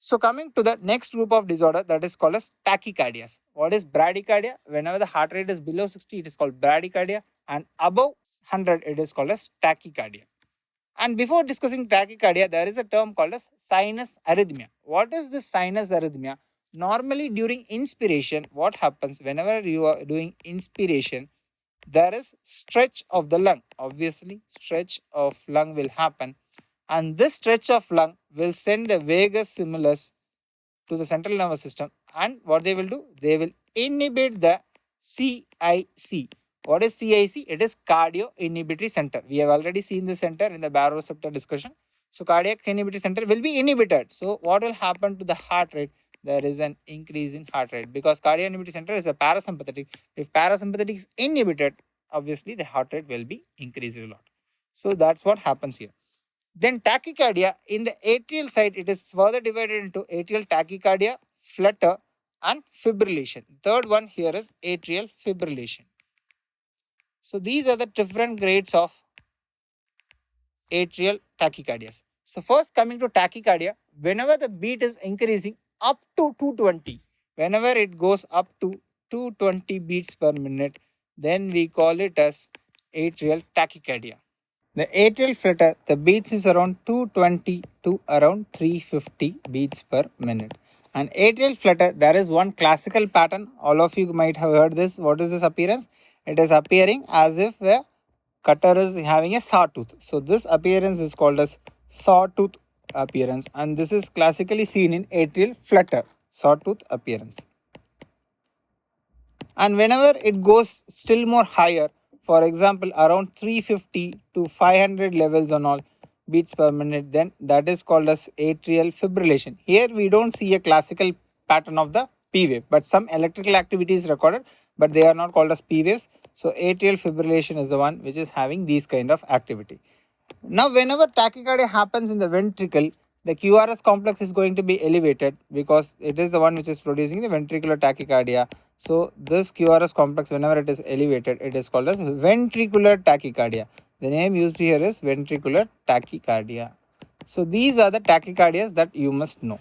So coming to the next group of disorder, that is called as tachycardias. What is bradycardia? Whenever the heart rate is below 60, it is called bradycardia, and above 100, it is called as tachycardia. And before discussing tachycardia, there is a term called as sinus arrhythmia. What is this sinus arrhythmia? Normally during inspiration, what happens whenever you are doing inspiration, there is stretch of the lung. Obviously, stretch of lung will happen, and this stretch of lung will send the vagus stimulus to the central nervous system, and what they will do, they will inhibit the CIC. What is CIC? It is cardio inhibitory center. We have already seen the center in the baroreceptor discussion. So cardiac inhibitory center will be inhibited. So what will happen to the heart rate? There is an increase in heart rate because cardiac inhibitory center is a parasympathetic. If parasympathetic is inhibited, obviously the heart rate will be increased a lot. So that's what happens here. Then tachycardia, in the atrial side, it is further divided into atrial tachycardia, flutter, and fibrillation. Third one here is atrial fibrillation. So these are the different grades of atrial tachycardias. So first coming to tachycardia, whenever the beat is increasing up to 220, whenever it goes up to 220 beats per minute, then we call it as atrial tachycardia. The atrial flutter, the beats is around 220 to around 350 beats per minute. And atrial flutter, there is one classical pattern. All of you might have heard this. What is this appearance? It is appearing as if a cutter is having a sawtooth. So this appearance is called as sawtooth appearance, and this is classically seen in atrial flutter, sawtooth appearance. And whenever it goes still more higher, for example around 350 to 500 levels on all beats per minute, then that is called as atrial fibrillation. Here we don't see a classical pattern of the P wave, but some electrical activity is recorded, but they are not called as P waves. So atrial fibrillation is the one which is having these kind of activity. Now whenever tachycardia happens in the ventricle, the QRS complex is going to be elevated because it is the one which is producing the ventricular tachycardia. So this QRS complex, whenever it is elevated, it is called as ventricular tachycardia. The name used here is ventricular tachycardia. So these are the tachycardias that you must know.